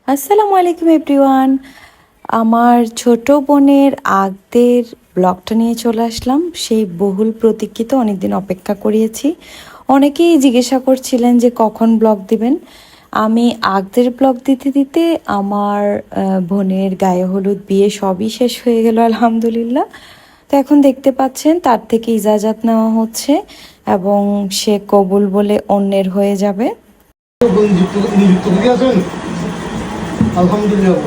আসসালামু আলাইকুম এভরিওয়ান। আমার ছোট বোনের আগদের ব্লগটা নিয়ে চলে আসলাম। সেই বহুল প্রতীক্ষিত, অনেকদিন অপেক্ষা করিয়েছি। অনেকেই জিজ্ঞাসা করছিলেন যে কখন ব্লগ দিবেন। আমি আগদের ব্লগ দিতে দিতে আমার বোনের গায়ে হলুদ বিয়ে সবই শেষ হয়ে গেল আলহামদুলিল্লাহ। তো এখন দেখতে পাচ্ছেন তার থেকে ইজাজত নেওয়া হচ্ছে এবং সে কবুল বলে অন্যের হয়ে যাবে। আলহামদুলিল্লাহ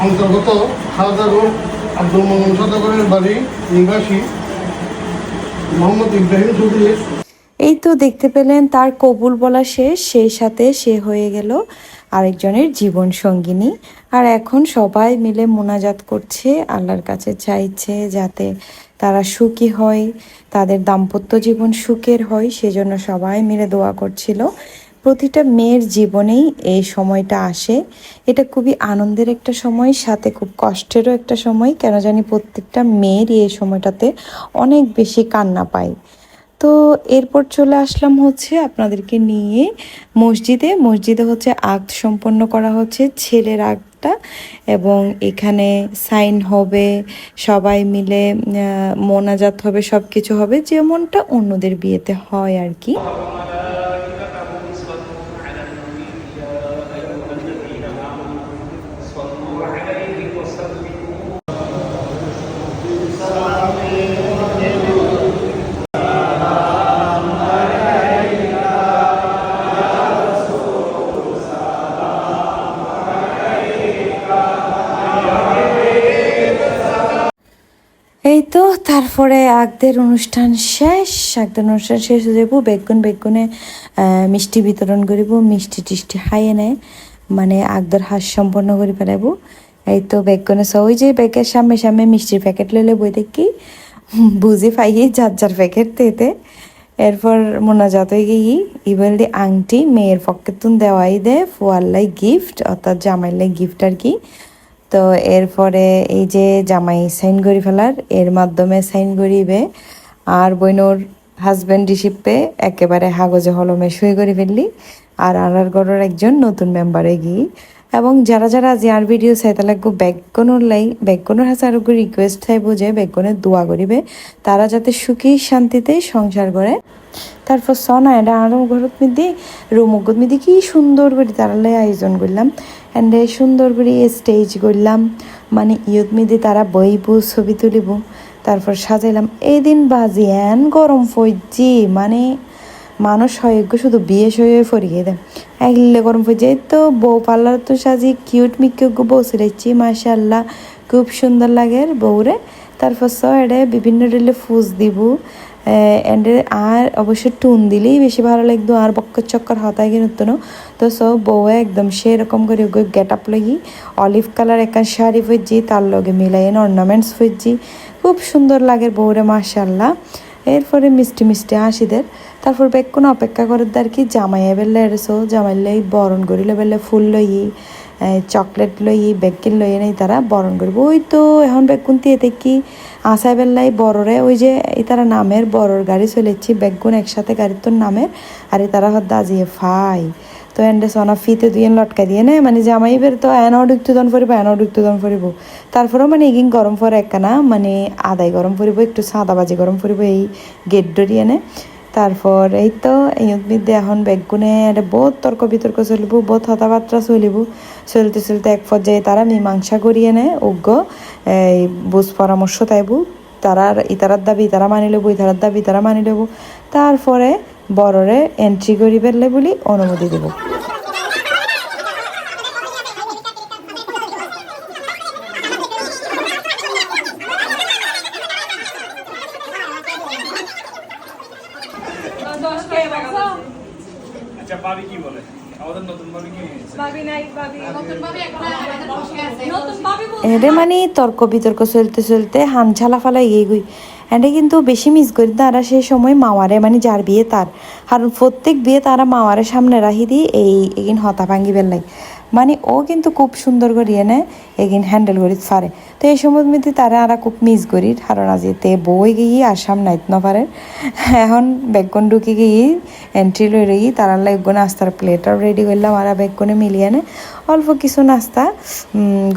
অন্তর্গত হাজারুল আব্দুল মোহাম্মদ সদাগরের বাড়ি নিবাসী মোহাম্মদ ইব্রাহিম চৌধুরী। এই তো দেখতে পেলেন তার কবুল বলা শেষ, সেই সাথে সে হয়ে গেল আরেকজনের জীবন সঙ্গিনী। আর এখন সবাই মিলে মোনাজাত করছে, আল্লাহর কাছে চাইছে যাতে তারা সুখী হয়, তাদের দাম্পত্য জীবন সুখের হয়, সেজন্য সবাই মিলে দোয়া করছিল। প্রতিটা মেয়ের জীবনেই এই সময়টা আসে। এটা খুবই আনন্দের একটা সময়, সাথে খুব কষ্টেরও একটা সময়। কেন জানি প্রত্যেকটা মেয়েরই এই সময়টাতে অনেক বেশি কান্না পায়। তো এরপর চলে আসলাম হচ্ছে আপনাদেরকে নিয়ে মসজিদে হচ্ছে আক্ত সম্পন্ন করা হচ্ছে, ছেলের আক্তটা। এবং এখানে সাইন হবে, সবাই মিলে মোনাজাত হবে, সব কিছু হবে যেমনটা অন্যদের বিয়েতে হয় আর কি। এই তো তারপরে আগদের অনুষ্ঠান শেষ। হয়ে যাব, বেগুনে মিষ্টি বিতরণ করিব, মিষ্টি টিষ্টি খাইয়ে নেয়, মানে আগদের হাস সম্পন্ন করে ফেলাইব। এই তো বেগুনে ওই যে ব্যাগের সামনে সামনে মিষ্টির প্যাকেট লইলে বই দেখি বুঝি পাইয়ে যার প্যাকেট তেতে। এরপর মোনাজাত হয়ে গিয়ে ইবেল দি আংটি মেয়ের পক্ষে তুন দেওয়াই দে ফুয়াল্লাই গিফট, অর্থাৎ জামাইলাই গিফট আর কি। তো এরপরে এই যে জামাই সাইন করি ফেলার, এর মাধ্যমে সাইন করিবে। আর বইনোর হাজব্যান্ড রিসিপে একেবারে কাগজে হলমে সই করে ফেললি। আর ঘরের একজন নতুন মেম্বারে গিয়ে, এবং যারা যারা আজি আর ভিডিও চাই তাহলে ব্যাগগুনোর হাতে আরো রিকোয়েস্ট থাকবো যে ব্যাগগুনের দোয়া করিবে তারা যাতে সুখী শান্তিতে সংসার করে। তারপর সনা এটা আরও ঘরত মিদি রুমগত মিদি কি সুন্দর করে তারালে আয়োজন করলাম। অ্যান্ড সুন্দর করে স্টেজ করলাম, মানে ইয়ত মিদি তারা বইব ছবি তুলিব। তারপর সাজাইলাম এই দিন বাজি এন গরম ফইজি, মানে মানুষ হয় শুধু বিয়ে সয়ে ফরিয়ে দেয় এগলে গরম ফইজি। এই তো বউ পার্লার তো সাজি কিউট মিকে বসে রাখছি, মাশাল্লাহ খুব সুন্দর লাগে বউরে। তারপর এডে বিভিন্ন রিলে ফুজ দিব, এন্ডে আর অবশ্য টুন দিলেই বেশি ভালো লাগতো, আর বক্কর চক্কর হতায় কিনতো না। তো বউ একদম সেরকম করে গেট আপ লাগি অলিভ কালার একটা শাড়ি ফুজি, তার লগে মিলাই অর্নামেন্টস ফুজি, খুব সুন্দর লাগে বউরে মাশাল্লাহ। এরপরে মিষ্টি মিষ্টি হাসিদের। তারপর বেক্ষণ অপেক্ষা করে আর কি জামাই বেললে এসো, জামাই লই বরণ করিলে বেললে ফুল লই চকলেট লই বেগকিন লই নেই তারা বরণ করবো। ওই তো এখন বেগুন দিয়ে দেখি আশায় বেল্লাই বড়রে ওই যে তারা নামের বড়র গাড়ি চলেছি বেগুন একসাথে গাড়ির তোর নামের, আর তারা হদ দাজিয়ে ফাই। তো এন্ডে সোনা ফিতে দুই লটকা দিয়ে নে, মানে জামাই বের তো এনাও ঢুকতুদন ফরিব এনাও ঢুকতুদন ফরিব। তারপরেও মানে এগিন গরম ফর একখানা মানে আদায় গরম ফরিব, একটু সাদা বাজি গরম ফরিব এই গেট ডরিয়ে নে। তারপর এই তো এই মধ্যে এখন বেগুনে একটা বহুত তর্ক বিতর্ক চলিব, বহুত কথাবার্তা চলিব। চলতে চলতে এক পর্যায়ে তারা মীমাংসা করিয়ে নেয়, অজ্ঞ এই বুঝ পরামর্শ তাইব। তারার ইতারার দাবি তারা মানি লব, ইতারার দাবি তারা মানি লব। তারপরে বড়রে এন্ট্রি করি ফেললে বলি অনুমতি দেব। আচ্ছা ভাবি কি বলে, আমাদের নতুন ভাবি কি বলছে? এরে মানে তর্ক বিতর্ক চলতে চলতে হান ছালা ফালাই গিয়ে গুই। এন্ডে কিন্তু বেশি মিস করি তারা সেই সময় মাওয়ারে, মানে যার বিয়ে তার, আর প্রত্যেক বিয়ে তারা মাওয়ারে সামনে রাখি দিই এই এগিন হতা ভাঙ্গি বেলাই। মানে ও কিন্তু খুব সুন্দর করে এনে এগিন হ্যান্ডেল করি পারে। তো এই সময় মধ্যে তারা আর খুব মিস করি, কারণ আজ তে বই গিয়ে আসাম নাইত না পারে। এখন বেগুন ঢুকি গিয়ে এন্ট্রি লই রই, তারা লাগবে নাস্তার প্লেটও রেডি করলাম, আর বেগুনে মিলিয়ে এনে অল্প কিছু নাস্তা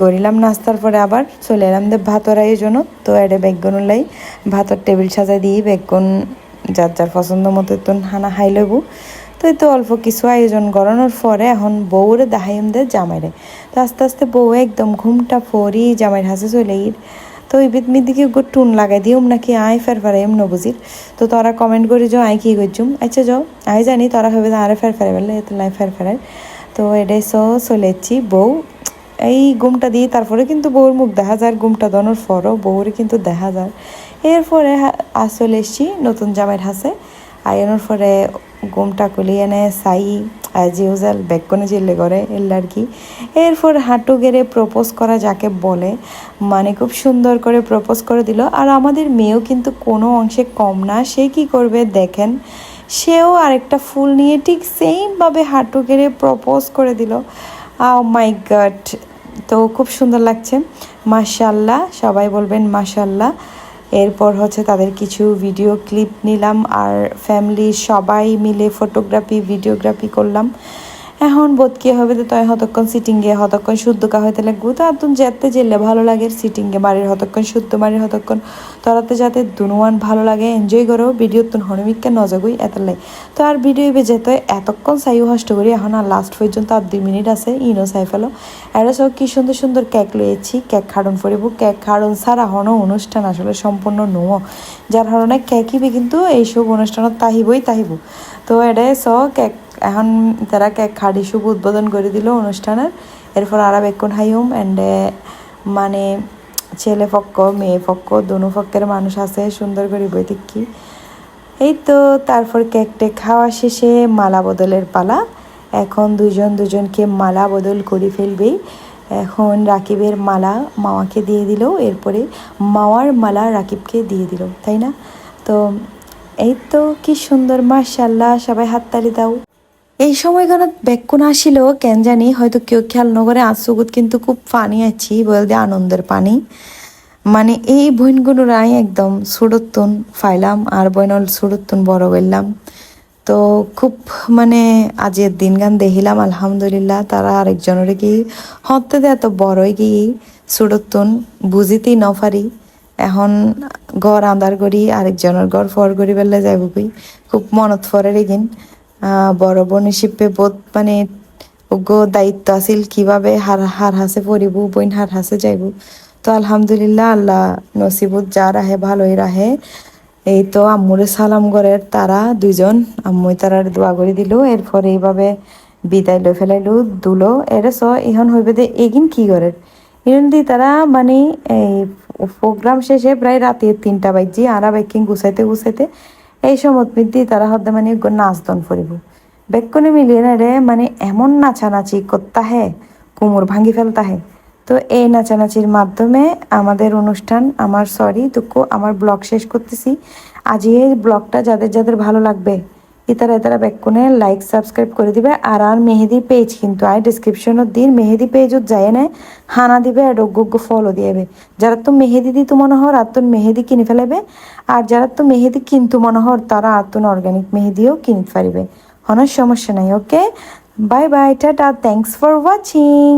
গড়িলাম। নাস্তার পরে আবার চলে এলাম ভাতর আয়োজনও। তো এটা বেগুন লাই ভাতর টেবিল সাজা দিয়ে বেগুন যার যার পছন্দ মতো তো হানা খাই লইব। তো এই তো অল্প কিছু আয়োজন করানোর পরে এখন বউরে দেখাইম দে জামাইরে। তো আস্তে আস্তে বউ একদম ঘুমটা পরি জামাইয়ের হাসে চলে গিয়ে। তো ওই বিদ মিদিকে টুন লাগাই দিও নাকি আয় ফের ফেরাইম নবুজির। তো তারা কমেন্ট করে যাও আয় কি করছুম, আচ্ছা যাও আয় জানি তারা হবে আরে ফের ফেরাই বললে এত লাই ফের ফেরাই। তো এটাই চলে এসছি বউ এই ঘুমটা দিয়ে। তারপরে কিন্তু বউর মুখ দেখা যায়, ঘুমটা দনোর পরও বউরে কিন্তু দেখা যায়। এরপরে চলে এসছি নতুন জামাইয়ের হাসে। আয়নের পরে ঘুমটা কুলিয়ে এনে সাই অ্যাজ ইউজাল বেগুনে জিল্লে করে এল আর কি। এরপর হাঁটু গেড়ে প্রপোজ করা যাকে বলে, মানে খুব সুন্দর করে প্রপোজ করে দিল। আর আমাদের মেয়েও কিন্তু কোনো অংশে কম না, সে কি করবে দেখেন, সেও আরেকটা ফুল নিয়ে ঠিক সেমভাবে হাঁটু গেড়ে প্রপোজ করে দিল। মাই গড, তো খুব সুন্দর লাগছে, মাশাআল্লাহ, সবাই বলবেন মাশাআল্লাহ। এরপর হচ্ছে তাদের কিছু ভিডিও ক্লিপ নিলাম, আর ফ্যামিলি সবাই মিলে ফটোগ্রাফি ভিডিওগ্রাফি করলাম। এখন বোধ কি হবে তো তয় হতক্ষণ সিটিংয়ে হতক্ষণ শুদ্ধ কা হইতে লাগবো। তো তুন যেতে যেলে ভালো লাগে সিটিংয়ে বাড়ির হতক্ষণ শুদ্ধ বাড়ির হতক্ষণ তরাতে যাতে দুনুয়ান ভালো লাগে এনজয় করো ভিডিও তুন হনমিককে নজগুই এত লাই। তো আর ভিডিও যেতে এতক্ষণ চাইও হষ্ট করি, এখন আর লাস্ট পর্যন্ত আর 2 মিনিট আছে ইনো চাই ফেলো। এটা সব কি সুন্দর সুন্দর কেক লইয়েছি, কেক খাড়ন ফরিব, কেক খাড়ন ছাড়া হনো অনুষ্ঠান আসলে সম্পূর্ণ নো, যার কারণে কেকইবে কিন্তু এইসব অনুষ্ঠানত তাহিব। তো এটাই কেক এখন তারা কেক খাড়ি শুভ উদ্বোধন করে দিল অনুষ্ঠানের। এরপর আর বেক্ষণ হাইম অ্যান্ড মানে ছেলে পক্ষ মেয়ে পক্ষ দোনো পক্ষের মানুষ আছে সুন্দর করে বই দেখি। এই তো তারপর কেকটে খাওয়া শেষে মালা বদলের পালা। এখন দুজনকে মালা বদল করে ফেলবেই। এখন রাকিবের মালা মামাকে দিয়ে দিল, এরপরে মাওয়ার মালা রাকিবকে দিয়ে দিল, তাই না? তো এই তো কি সুন্দর, মাশাআল্লাহ, সবাই হাততালি দাও। এই সময়খানত বেক্ষণ আসিল কেন জানি, হয়তো কেউ খেয়াল নগরে আসুগুত কিন্তু খুব পানি আছি বলতে আনন্দের পানি। মানে এই বইনগুলোরাই একদম সুরত্তুন ফাইলাম আর বইনল সুরত্তুন বড় করলাম। তো খুব মানে আজের দিন গান দেখিলাম আলহামদুলিল্লাহ, তারা আরেকজনের কি হতে এত বড়ই কি সুরত্তুন বুঝিতেই নফারি। এখন ঘর আন্দার করি আরেকজনের ঘর ফর করি বেলা যাইব কই, খুব মনত ফরের এগিন বড় বোন হিসেবে বোধ মানে ওগো দায়িত্ব আছিল কিভাবে হার হাসে পড়িব বইন হার হাসে যাইব। তো আলহামদুলিল্লাহ আল্লাহ নসিবত যা রাহে ভালোই রাহে। এই তো আম্মুরে সালাম ঘরের তারা দুজন, আম্মুই তারার দোয়া করে দিল। এরপরে এইভাবে বিদায় লই ফেলাইলো দুলো এর ইহন হইবে দে এগিন কি করের ইহন দি তারা মানে এই প্রোগ্রাম শেষে প্রায় রাতে 3টা বাজে, আর বাইকিং গুছাইতে এই সময় মধ্যে তারা হদ্দে মানে নাচ দন করিব বেক্ষণে মিলিয়ে না রে, মানে এমন নাচানাচি করতা হে কোমর ভাঙি ফেলতা হে। তো এই নাচানাচির মাধ্যমে আমাদের অনুষ্ঠান আমার ব্লগ শেষ করতেছি। আজ এই ব্লগটা যাদের ভালো লাগবে ইতারা বেক্ষণে লাইক সাবস্ক্রাইব করে দিবে। আর মেহেদি পেজ কিন্তু ডিসক্রিপশনত দিন মেহেদি পেজত যায় না হানা দিবে আর যোগ্য ফলো দিয়েবে। যারা তো মেহেদি দিতে মনে হর আর মেহেদি কিনে ফেলাবে, আর যারা তো মেহেদি কিনতে মনে হর তারা আর অর্গানিক মেহেদিও কিনতে পারিবে, কোনো সমস্যা নাই। Okay, bye bye, ta-ta, thanks for watching.